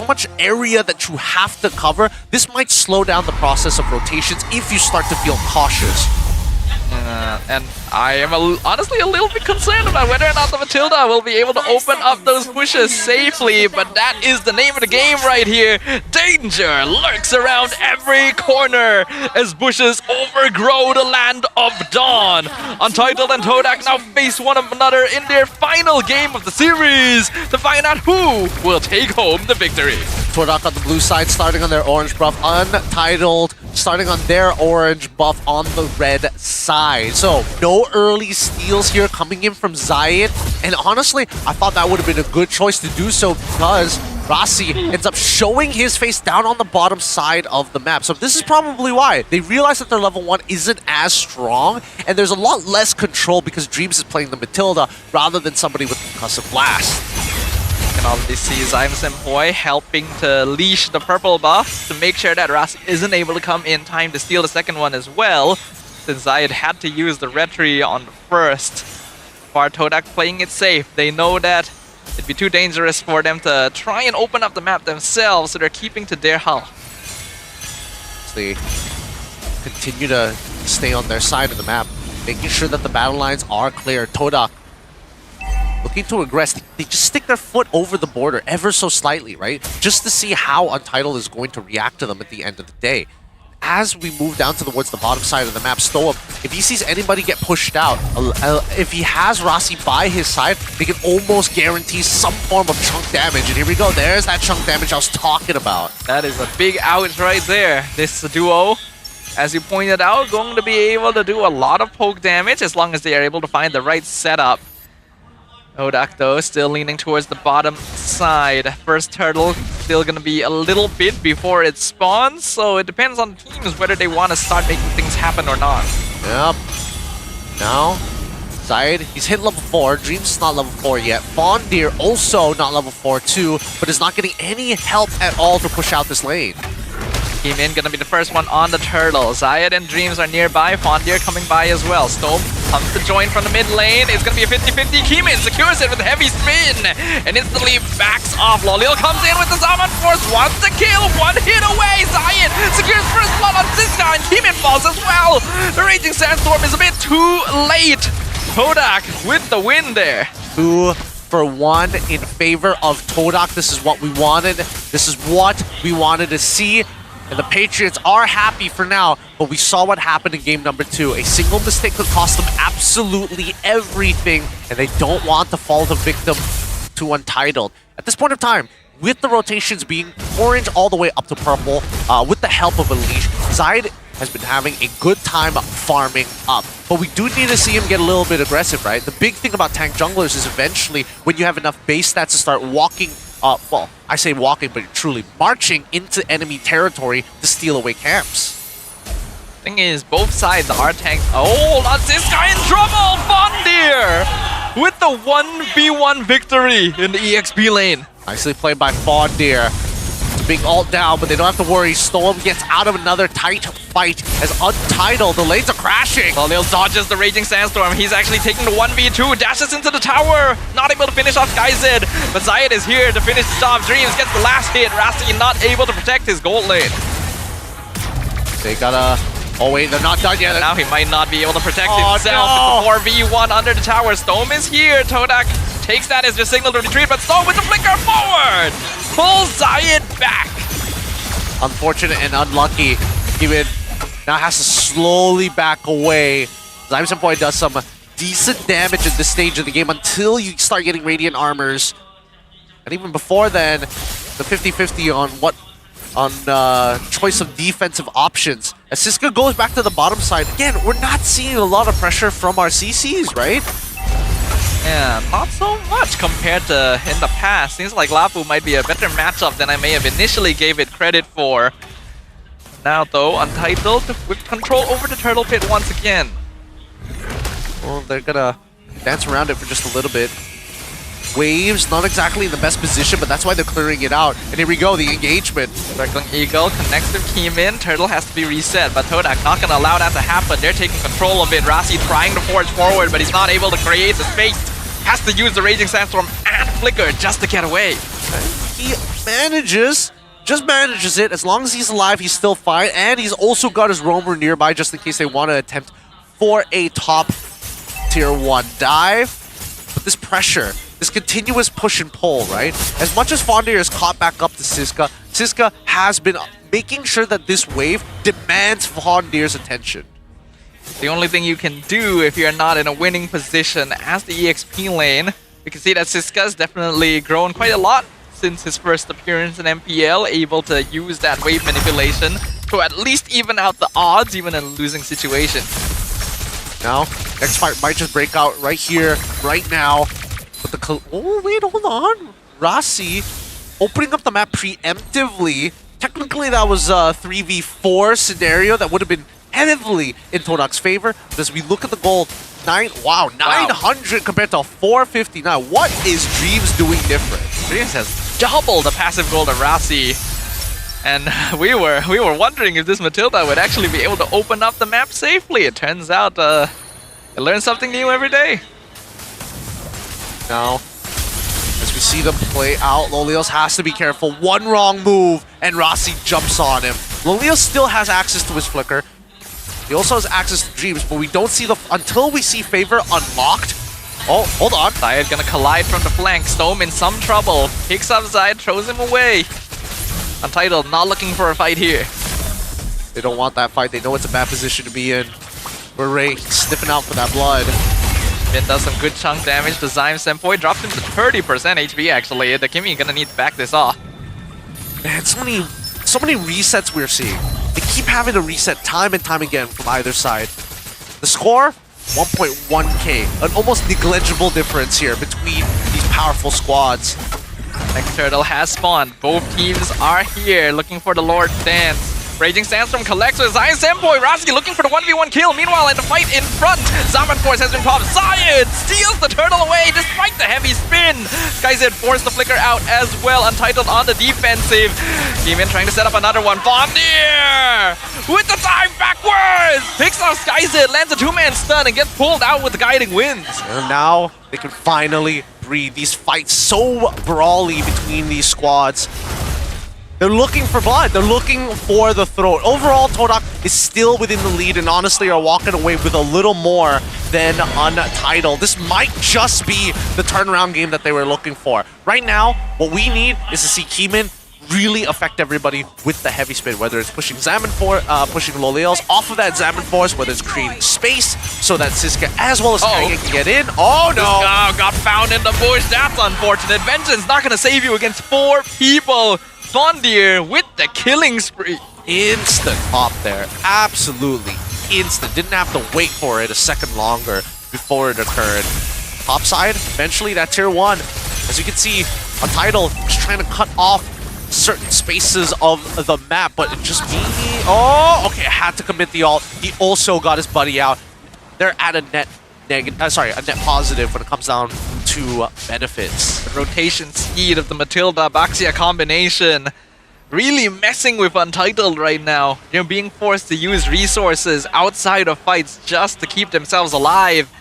so much area that you have to cover. This might slow down the process of rotations if you start to feel cautious. And I am honestly a little bit concerned about whether or not the Matilda will be able to open up those pushes safely, but that is the name of the game right here. Danger lurks around every corner as bushes overgrow the land of Dawn. Untitled and Todak now face one another in their final game of the series to find out who will take home the victory. Todak on the blue side starting on their orange buff. Untitled starting on their orange buff on the red side. So no early steals here coming in from Zaed. And honestly, I thought that would have been a good choice to do so because Rasy ends up showing his face down on the bottom side of the map. So this is probably why. They realize that their level 1 isn't as strong and there's a lot less control because Dreams is playing the Matilda rather than somebody with Concussive Blast. You can already see ZAIMSEMPOI helping to leash the purple buff to make sure that Rasy isn't able to come in time to steal the second one as well, since Zaed had to use the retry on the first. For Todak playing it safe, they know that it'd be too dangerous for them to try and open up the map themselves, so they're keeping to their hull. They continue to stay on their side of the map, making sure that the battle lines are clear. Todak looking to aggress. They just stick their foot over the border ever so slightly, right? Just to see how Untitled is going to react to them at the end of the day. As we move down towards the bottom side of the map, Stowm, if he sees anybody get pushed out, if he has Rasy by his side, they can almost guarantee some form of chunk damage. And here we go, there's that chunk damage I was talking about. That is a big ouch right there. This duo, as you pointed out, going to be able to do a lot of poke damage as long as they are able to find the right setup. Todak, though, still leaning towards the bottom side. First turtle still going to be a little bit before it spawns, so it depends on teams whether they want to start making things happen or not. Yep. Now, Zaed, he's hit level 4. Dreams is not level 4 yet. Fawndeer also not level 4 too, but is not getting any help at all to push out this lane. Game-in gonna be the first one on the turtle. Zaed and Dreams are nearby. Fawndeer coming by as well. Stowm comes to join from the mid lane. It's gonna be a 50-50. Game-in secures it with a heavy spin and instantly backs off. Lolealz comes in with the Zaman Force. Wants to kill. One hit away. Zaed secures first blood on Sizkaa and Game-in falls as well. The Raging Sandstorm is a bit too late. Todak with the win there. 2-for-1 in favor of Todak. This is what we wanted. This is what we wanted to see. And the Patriots are happy for now, but we saw what happened in game number 2. A single mistake could cost them absolutely everything, and they don't want to fall the victim to Untitled. At this point of time, with the rotations being orange all the way up to purple, with the help of a leash, Zaed has been having a good time farming up. But we do need to see him get a little bit aggressive, right? The big thing about tank junglers is eventually, when you have enough base stats to start walking, well, I say walking, but truly marching into enemy territory to steal away camps. Thing is, both sides are tanks. Oh, Sizkaa in trouble! Fawndeer with the 1v1 victory in the EXP lane. Nicely played by Fawndeer. It's a big ult down, but they don't have to worry. Stowm gets out of another tight fight as Untitled. The lanes are crashing. Lolealz dodges the Raging Sandstorm. He's actually taking the 1v2, dashes into the tower. Not able to finish off Zaed, but Zaed is here to finish the job. Dreams gets the last hit. Rasy not able to protect his gold lane. They gotta... Oh wait, they're not done yet. Now he might not be able to protect himself. No. It's a 4v1 under the tower. Stowm is here. Todak takes that as the signal to retreat, but Stowm with the flicker forward pulls Zaed back. Unfortunate and unlucky. Even now has to slowly back away. ZAIMSEMPOI does some decent damage at this stage of the game until you start getting Radiant Armors. And even before then, the 50-50 on choice of defensive options. As Sizkaa goes back to the bottom side, again, we're not seeing a lot of pressure from our CCs, right? Yeah, not so much compared to in the past. Seems like Lapu might be a better matchup than I may have initially gave it credit for. Now though, Untitled with control over the turtle pit once again. Well, they're gonna dance around it for just a little bit. Waves, not exactly in the best position, but that's why they're clearing it out. And here we go, the engagement. Circling Eagle connects with Game-in. Turtle has to be reset, but Todak not gonna allow that to happen. They're taking control of it. Rasy trying to forge forward, but he's not able to create the space. Has to use the Raging Sandstorm and Flicker just to get away. Okay. he just manages it. As long as he's alive, he's still fine. And he's also got his roamer nearby just in case they want to attempt for a top tier 1 dive. But this pressure, this continuous push and pull, right? As much as Fawndeer is caught back up to Sizkaa, Sizkaa has been making sure that this wave demands Fawndeer's attention. The only thing you can do if you're not in a winning position as the EXP lane, we can see that Sizkaa's definitely grown quite a lot since his first appearance in MPL, able to use that wave manipulation to at least even out the odds, even in a losing situation. Now, next fight might just break out right here, right now. But oh wait, hold on. Rasy opening up the map preemptively. Technically, that was a 3v4 scenario that would have been heavily in Todak's favor. But as we look at the goal, 900 compared to 459. What is Dreams doing different? Dreams has doubled the passive goal to Rasy. And we were wondering if this Matilda would actually be able to open up the map safely. It turns out it learns something new every day. Now, as we see them play out, Lolealz has to be careful. One wrong move, and Rasy jumps on him. Lolealz still has access to his flicker. He also has access to Dreams, but we don't see until we see Favor unlocked. Oh, hold on. Zaed gonna collide from the flank. Stowm in some trouble. Picks up Zaed, throws him away. Untitled, not looking for a fight here. They don't want that fight. They know it's a bad position to be in. Ray sniffing out for that blood. Flint does some good chunk damage to ZAIMSEMPOI. Drops him to 30% HP actually. The Kimmy gonna need to back this off. Man, so many resets we're seeing. They keep having to reset time and time again from either side. The score, 1.1k. An almost negligible difference here between these powerful squads. Next turtle has spawned. Both teams are here looking for the Lord Dance. Raging Sandstorm collects with ZAIMSEMPOI. Rasy looking for the 1v1 kill. Meanwhile, at the fight in front, Zaman Force has been popped. Zaed steals the turtle away despite the heavy spin. Zaed forced the flicker out as well. Untitled on the defensive. Game-3 trying to set up another one. Fawndeer with the dive backwards. Picks off Zaed, lands a two-man stun and gets pulled out with the guiding winds. And now they can finally breathe. These fights so brawly between these squads. They're looking for blood. They're looking for the throat. Overall, Todak is still within the lead and honestly are walking away with a little more than Untitled. This might just be the turnaround game that they were looking for. Right now, what we need is to see iKayn really affect everybody with the heavy spin, whether it's pushing pushing Lolealz off of that Zaman Force, whether it's creating space so that Sizkaa as well as iKayn can get in. Oh no! Sizkaa got found in the bush. That's unfortunate. Vengeance not gonna save you against 4 people. Fawndeer with the killing spree. Instant pop there. Absolutely instant. Didn't have to wait for it a second longer before it occurred. Top side, eventually that tier 1. As you can see, Untitled just trying to cut off certain spaces of the map, but it just oh, okay, had to commit the ult. He also got his buddy out. They're at a net positive when it comes down to benefits. The rotation speed of the Matilda Baxia combination really messing with Untitled right now. They're being forced to use resources outside of fights just to keep themselves alive.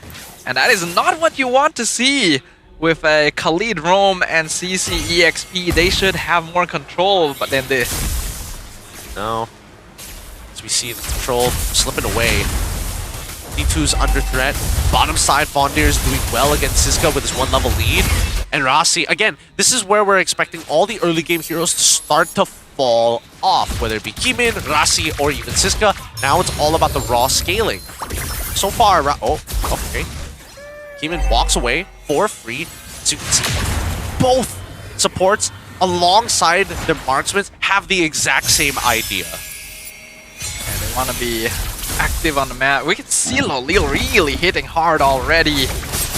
And that is not what you want to see with a Khalid Roam and CC EXP. They should have more control than this. No. As we see the control slipping away. D2's under threat. Bottom side, Fawndeer is doing well against Sizkaa with his 1-level lead. And Rasy, again, this is where we're expecting all the early game heroes to start to fall off, whether it be iKayn, Rasy, or even Sizkaa. Now it's all about the raw scaling. So far, oh, okay. iKayn walks away for free. So you can see both supports alongside their marksmen have the exact same idea. And they want to be active on the map. We can see Lolealz really hitting hard already.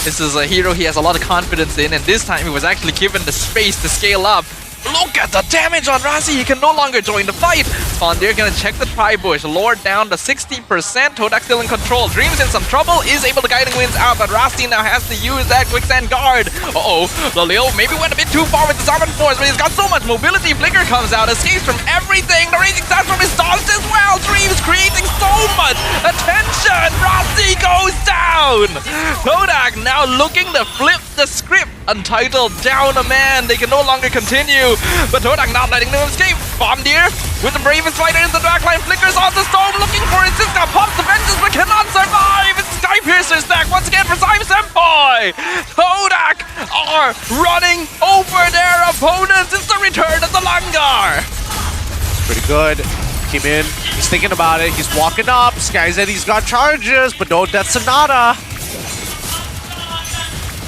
This is a hero he has a lot of confidence in, and this time he was actually given the space to scale up. Look at the damage on Rasy. He can no longer join the fight. Fawndeer gonna check the tri-bush. Lord down to 60%. Todak still in control. Dreams in some trouble. Is able to guiding winds out, but Rasy now has to use that quicksand guard. Uh-oh. Lolealz maybe went a bit too far with the Summon Force, but he's got so much mobility. Flicker comes out, escapes from everything. The Raging Sandstorm is dodged as well. Dreams creating so much attention. Rasy goes down. Todak now looking to flip the script. Untitled down a man. They can no longer continue, but Todak not letting them escape. Fawndeer with the bravest fighter in the backline, flickers on the Stowm, looking for it. Sizkaa pops the benches but cannot survive. It's Skypiercer stack once again for ZAIMSEMPOI. Todak are running over their opponents. It's the return of the Langar. Pretty good. Came in. He's thinking about it. He's walking up. Sky said he's got charges, but no Death Sonata.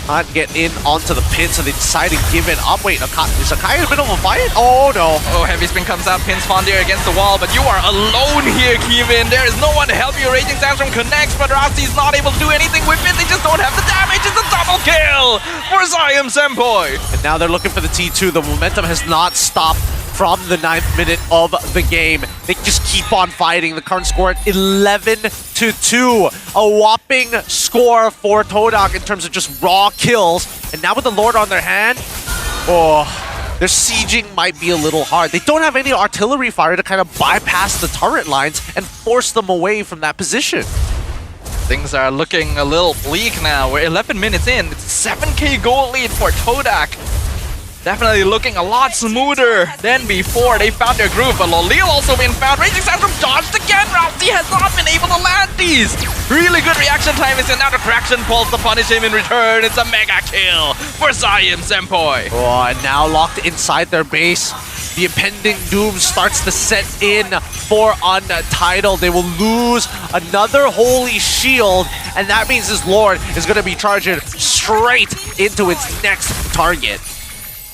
Not get in onto the pit, so they decide to give it up. Wait, is Akai in the middle of a fight? Oh no. Oh, Heavy Spin comes out, pins Fawndeer against the wall, but you are alone here, Kevin. There is no one to help you. Raging Sandstorm connects, but Rasy's not able to do anything with it. They just don't have the damage. It's a double kill for ZAIMSEMPOI. And now they're looking for the T2. The momentum has not stopped from the 9th minute of the game. They just keep on fighting. The current score at 11-2. A whopping score for Todak in terms of just raw kills. And now with the Lord on their hand, their sieging might be a little hard. They don't have any artillery fire to kind of bypass the turret lines and force them away from that position. Things are looking a little bleak now. We're 11 minutes in. It's a 7k goal lead for Todak. Definitely looking a lot smoother than before. They found their groove, but Lolealz also been found. Raging Sandstorm dodged again. Rasy has not been able to land these. Really good reaction time is in. Now the Fraction pulls to punish him in return. It's a mega kill for ZAIMSEMPOI. Oh, and now locked inside their base. The impending doom starts to set in for Untitled. They will lose another holy shield, and that means this Lord is going to be charging straight into its next target.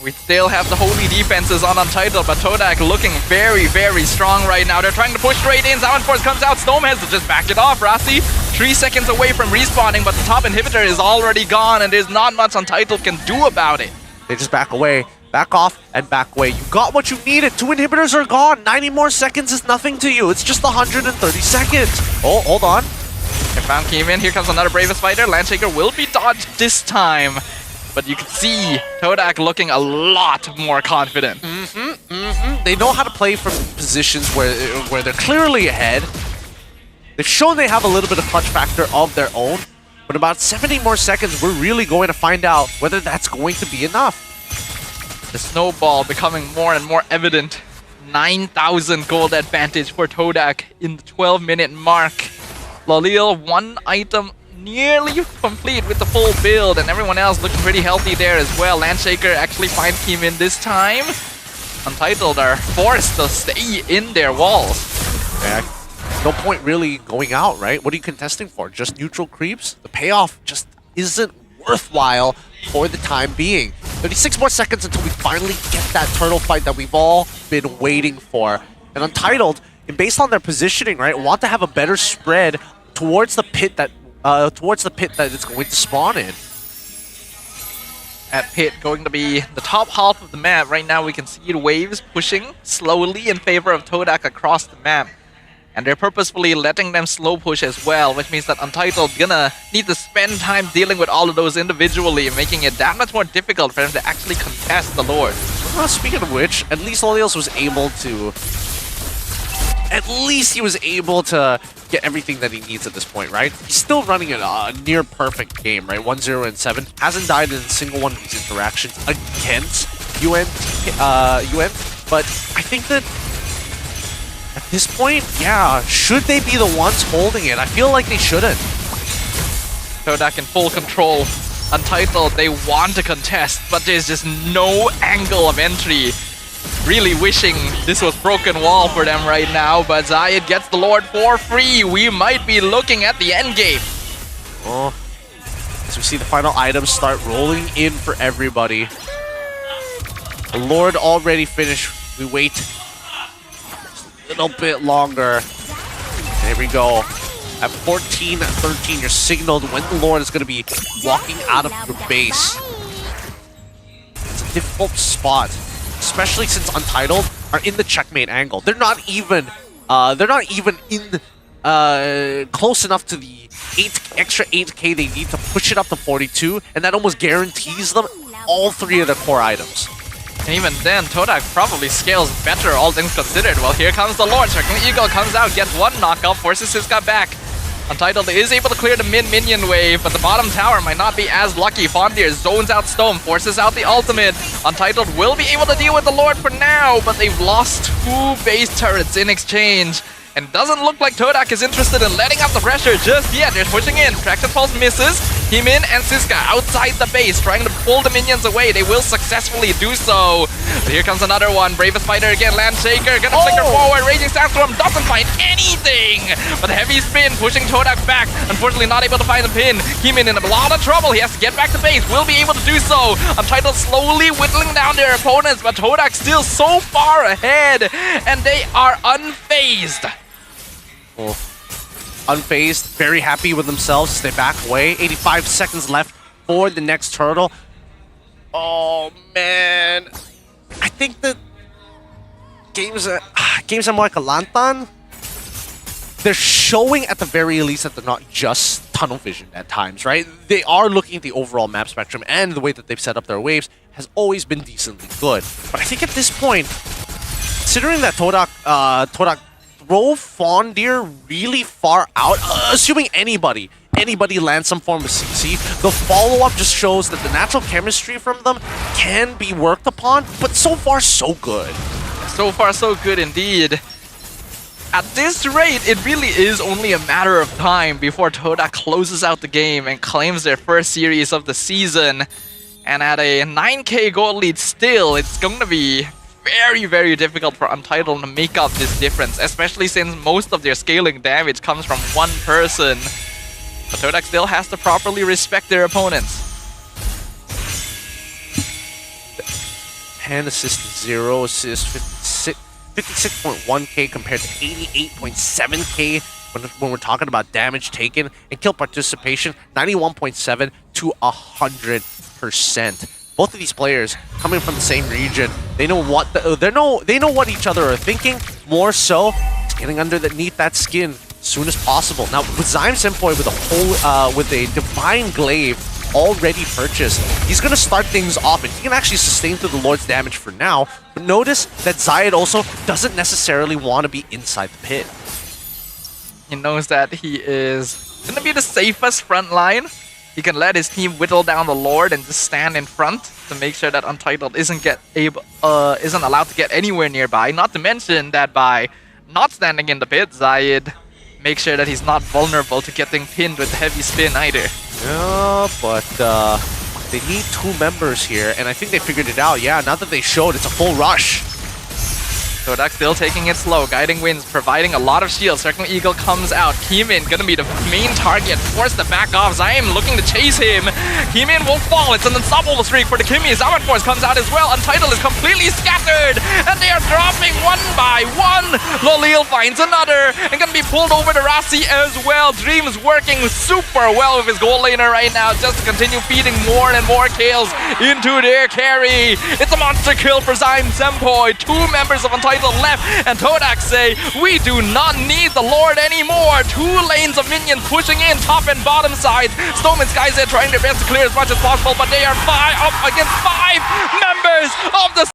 We still have the holy defenses on Untitled, but Todak looking very, very strong right now. They're trying to push straight in. Summon Force comes out. Stowm has to just back it off. Rasy 3 seconds away from respawning, but the top inhibitor is already gone, and there's not much Untitled can do about it. They just back away, back off, and back away. You got what you needed. 2 inhibitors are gone. 90 more seconds is nothing to you. It's just 130 seconds. Oh, hold on. They found Kevin. Here comes another Bravest Fighter. Landshaker will be dodged this time. But you can see Todak looking a lot more confident. They know how to play from positions where they're clearly ahead. They've shown they have a little bit of clutch factor of their own. But about 70 more seconds, we're really going to find out whether that's going to be enough. The snowball becoming more and more evident. 9,000 gold advantage for Todak in the 12-minute mark. Lolealz, 1 item nearly complete with the full build, and everyone else looking pretty healthy there as well. Landshaker actually finds him in this time. Untitled are forced to stay in their walls. Yeah, no point really going out, right? What are you contesting for? Just neutral creeps? The payoff just isn't worthwhile for the time being. 36 more seconds until we finally get that turtle fight that we've all been waiting for. And Untitled, based on their positioning, right, want to have a better spread towards the pit that it's going to spawn in. At pit going to be the top half of the map. Right now we can see the waves pushing slowly in favor of Todak across the map. And they're purposefully letting them slow push as well, which means that Untitled gonna need to spend time dealing with all of those individually, making it that much more difficult for them to actually contest the Lord. Well, speaking of which, at least Lolealz was able to... At least he was able to get everything that he needs at this point, right? He's still running a near perfect game, right? 1-0-7. Hasn't died in a single one of these interactions against UNT. But I think that at this point, yeah, should they be the ones holding it? I feel like they shouldn't. Todak in full control. Untitled, they want to contest, but there's just no angle of entry. Really wishing this was broken wall for them right now, but Zaed gets the Lord for free. We might be looking at the end game. Oh, as we see the final items start rolling in for everybody. The Lord already finished. We wait just a little bit longer. There we go. At 14-13, you're signaled when the Lord is going to be walking out of your base. It's a difficult spot, especially especially since Untitled are in the checkmate angle. They're not even in close enough to the extra 8k they need to push it up to 42, and that almost guarantees them all 3 of the core items. And even then, Todak probably scales better, all things considered. Well, here comes the Lord. Circling Eagle comes out, gets 1 knockout, forces Sizkaa back. Untitled is able to clear the mid-minion wave, but the bottom tower might not be as lucky. Fawndeer zones out Stowm, forces out the ultimate. Untitled will be able to deal with the Lord for now, but they've lost 2 base turrets in exchange. And it doesn't look like Todak is interested in letting out the pressure just yet. They're pushing in. Fractured Pulse misses. Heemin and Sizkaa outside the base, trying to pull the minions away. They will successfully do so. But here comes another one. Bravest Fighter again. Landshaker. Gonna flicker forward. Raging Sandstorm doesn't find anything. But heavy spin pushing Todak back. Unfortunately not able to find the pin. Heemin in a lot of trouble. He has to get back to base. Will be able to do so. Untitled slowly whittling down their opponents. But Todak still so far ahead. And they are unfazed. Unfazed, very happy with themselves. They back away. 85 seconds left for the next turtle. Oh man, I think that GAMESEMPOI Kalantan, they're showing at the very least that they're not just tunnel vision at times, right? They are looking at the overall map spectrum, and the way that they've set up their waves has always been decently good. But I think at this point, considering that Todak throw Fawndeer really far out, assuming anybody lands some form of CC, the follow-up just shows that the natural chemistry from them can be worked upon, but so far so good. So far so good indeed. At this rate, it really is only a matter of time before Todak closes out the game and claims their first series of the season. And at a 9k gold lead still, it's going to be very, very difficult for Untitled to make up this difference, especially since most of their scaling damage comes from one person. But Todak still has to properly respect their opponents. 10 assists, 0 assists, 56.1k compared to 88.7k when we're talking about damage taken, and kill participation 91.7 to 100%. Both of these players coming from the same region, they know what they know what each other are thinking. More so, getting underneath that skin as soon as possible. Now with ZAIMSEMPOI with a Divine Glaive already purchased, he's gonna start things off, and he can actually sustain through the Lord's damage for now. But notice that Zaed also doesn't necessarily want to be inside the pit. He knows that he is gonna be the safest front line. He can let his team whittle down the Lord and just stand in front to make sure that Untitled isn't allowed to get anywhere nearby. Not to mention that by not standing in the pit, Zaed makes sure that he's not vulnerable to getting pinned with heavy spin either. Yeah, but they need 2 members here, and I think they figured it out. Yeah, now that they showed, it's a full rush. Todak still taking it slow. Guiding Winds providing a lot of shield. Circling Eagle comes out. Heemin gonna be the main target. Forced to back off. Zaim looking to chase him. Heemin will fall. It's an unstoppable streak for the Kimmy. Zaman Force comes out as well. Untitled is completely scattered. And they are dropping one by one. Lolealz finds another. And gonna be pulled over to Rasy as well. Dream's working super well with his gold laner right now, just to continue feeding more and more kills into their carry. It's a monster kill for ZAIMSEMPOI. 2 members of Untitled left, and Todak say, we do not need the Lord anymore. 2 lanes of minions pushing in top and bottom sides. Stowm and Zaed trying their best to clear as much as possible, but they are up against 5 members of the